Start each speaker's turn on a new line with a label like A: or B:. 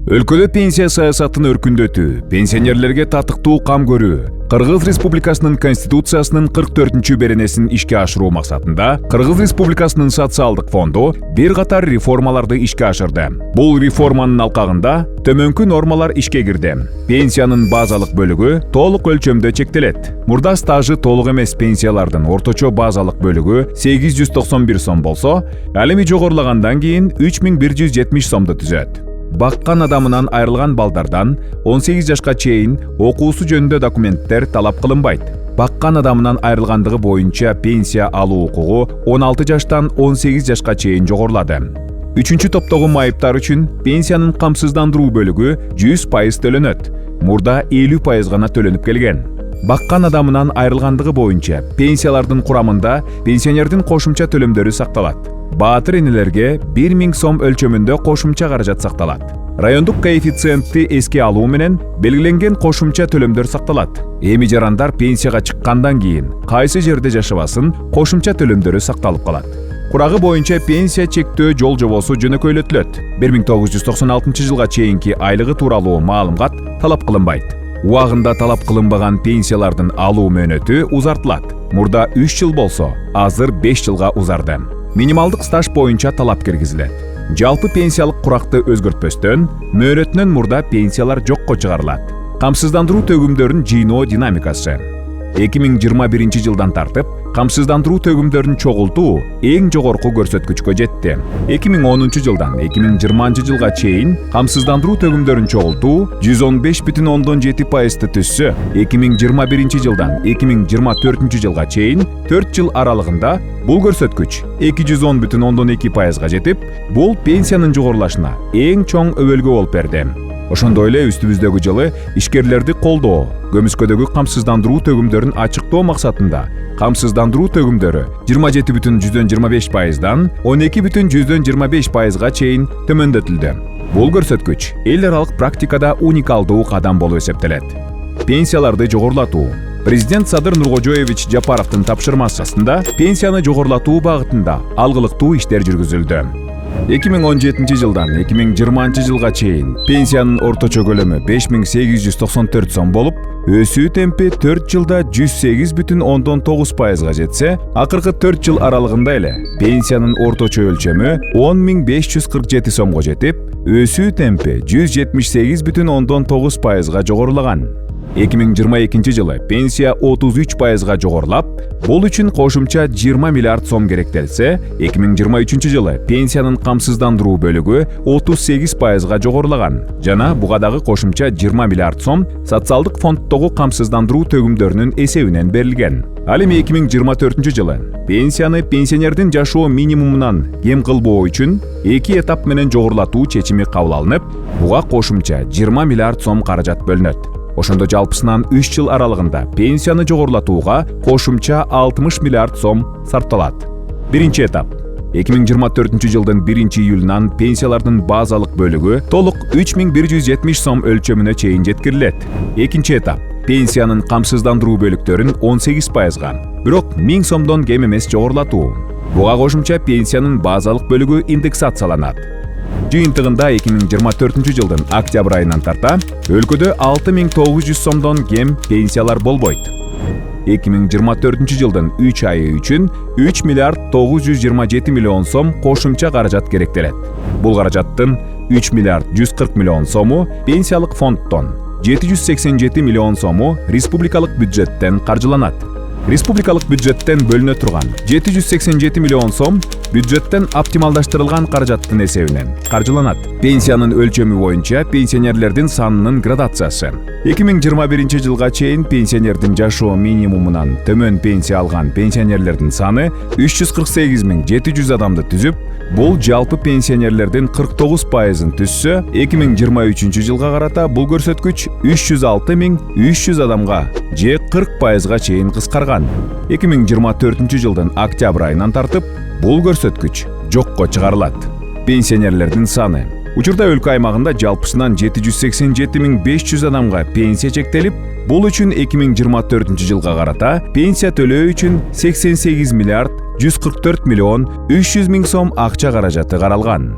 A: Өлкөдө пенсия саясатын өркүндөтүү, пенсионерлерге татыктуу кам көрүү, Кыргыз Республикасынын Конституциясынын 44-чү беренесин ишке ашыруу максатында Кыргыз Республикасынын социалдык фонду бир катар реформаларды ишке ашырды. Бул реформанын алкагында төмөнкү нормалар ишке кирди. Пенсиянын базалык бөлүгү толук өлчөмдө чектелет. Мурда стажы толук эмес пенсиялардын орточо базалык бөлүгү 891 сом болсо, ал эми жогорулагандан кийин 3170 сомду түзөт. Баккан адамынан айрылган балдардан 18 жашка чейин окуусу жөнүндө документтер талап кылынбайт. Баккан адамынан айрылгандыгы боюнча пенсия алуу укугу 16 жаштан 18 жашка чейин жогорулады. Үчүнчү топтогу майыптар үчүн пенсиянын камсыздандыруу бөлүгү 100% төлөнөт. Мурда 50% гана төлөнүп келген. Баккан адамынан айрылгандыгы боюнча пенсиялардын курамында пенсионердин кошумча төлөмдөрү сакталат. Баатыр энелерге 1000 сом өлчөмүндө кошумча каражат сакталат. Райондук коэффициентти эске алуу менен белгиленген кошумча төлөмдөр сакталат. Эми жарандар пенсияга чыккандан кийин кайсы жерде жашабасын кошумча төлөмдөрү сакталып калат. Курагы боюнча пенсия чектөө жол жобосу жөнөкөйлөтүлөт. 1996 жылга чейинки айлыгы тууралуу маалымат талап кылынбайт. Убагында талап кылынбаган пенсиялардын алуу мөөнөтү узартылат. Мурда 3 жыл болсо, азыр 5 жылга узарды. Минималдык стаж боюнча талап киргизилет. Жалпы пенсиялык куракты өзгөртпөстөн, мөөнөтүнөн мурда пенсиялар жокко чыгарылат. Камсыздандыруу төгүмдөрүнүн жыйноо динамикасы. 2021 жылдан тартып, камсыздандыруу төгүмдөрүн чогултуу эң жогорку көрсөткүчкө жетти. 2010 жылдан 2020 жылга чейин камсыздандыруу төгүмдөрүн чогултуу 115,7%-ты түзсө, 2021 жылдан 2024 жылга чейин 4 жыл аралыгында бул көрсөткүч 210,2%-га жетип, бул пенсиянын жогорулашына эң чоң өбөлгө болуп берди. Ошондой эле үстүбүздөгү жылы ишкерлерди колдоо, көмүскөдөгү камсыздандыруу төгүмдөрүн ачыктоо максатында камсыздандыруу төгүмдөрү 27,25%-дан 12,25%-га чейин төмөндөтүлдү. Бул көрсөткүч эл аралык практикада уникалдуу кадам болуп эсептелет. Пенсияларды жогорулатуу. Президент Садыр Нуркожоевич Жапаровдун тапшырмасында пенсияны жогорулатуу багытында алгылыктуу иштер жүргүзүлдү. 2017 жылдан 2020 жылга чейин пенсиянын орточо көлөмү 5894 сом болуп, өсүү темпи 4 жылда 108,9%-га жетсе, акыркы 4 жыл аралыгында эле пенсиянын орточо өлчөмү 10,547 сомго жетип, өсүү темпи 178,9%-га жогорулаган. 2022 жылы пенсия 33%-га жогорулап, бул үчүн кошумча 20 миллиард сом керектелсе, 2023 жылы пенсиянын камсыздандыруу бөлүгү 38%-га жогорулаган. Жана буга дагы кошумча 20 миллиард сом социалдык фонддогу камсыздандыруу төгүмдөрүнүн эсебинен берилген. Ал эми 2024 жылы пенсияны пенсионердин жашоо минимумунан кем кылбоо үчүн 2 этап менен жогорулатуу чечими кабыл алынып, буга кошумча 20 миллиард сом каражат бөлүнөт. Ошондо жалпысынан 3 жыл аралыгында пенсияны жогорулатууга кошумча 60 миллиард сом сарпталат. Биринчи этап. 2024 жылдын 1-июлунан пенсиялардын базалык бөлүгү толук 3170 сом өлчөмүнө чейин жеткирилет. Экинчи этап. Пенсиянын камсыздандыруу бөлүктөрүн 18%-га, бирок 1000 сомдон кем эмес жогорулатуу. Буга кошумча пенсиянын базалык бөлүгү индексацияланат. Жыйынтыгында 2024 жылдын октябрь айынан тарта өлкөдө 6900 сомдон кем пенсиялар болбойт. 2024 жылдын 3 айы үчүн 3 миллиард 927 миллион сом кошумча каражат керектелет. Бул каражаттын 3 миллиард 140 миллион сому пенсиялык фонддон, 787 миллион сому республикалык бюджеттен каржыланат. Республикалык бюджеттен бөлүнө турган 787 миллион сом бюджеттен оптималдаштырылган каражаттын эсебинен каржыланат. Пенсиянын өлчөмү боюнча пенсионерлердин санынын градациясы. 2021 жылга чейин пенсионердин жашоо минимумунан төмөн пенсия алган пенсионерлердин саны 348,700 адамды түзүп, бул жалпы пенсионерлердин 49%-ын түзсө, 2023 жылга карата бул көрсөткүч 306,300 адамга же 40%-га чейин кыскарган. 2024 жылдын октябрь айынан тартып, бул көрсөткүч жокко чыгарылат. Пенсионерлердин саны. Учурда өлкө аймагында жалпысынан 787,500 адамга пенсия чектелип, бул үчүн 2024 жылга карата пенсия төлөө үчүн 88 миллиард 144 миллион 300 миң сом акча каражаты каралган.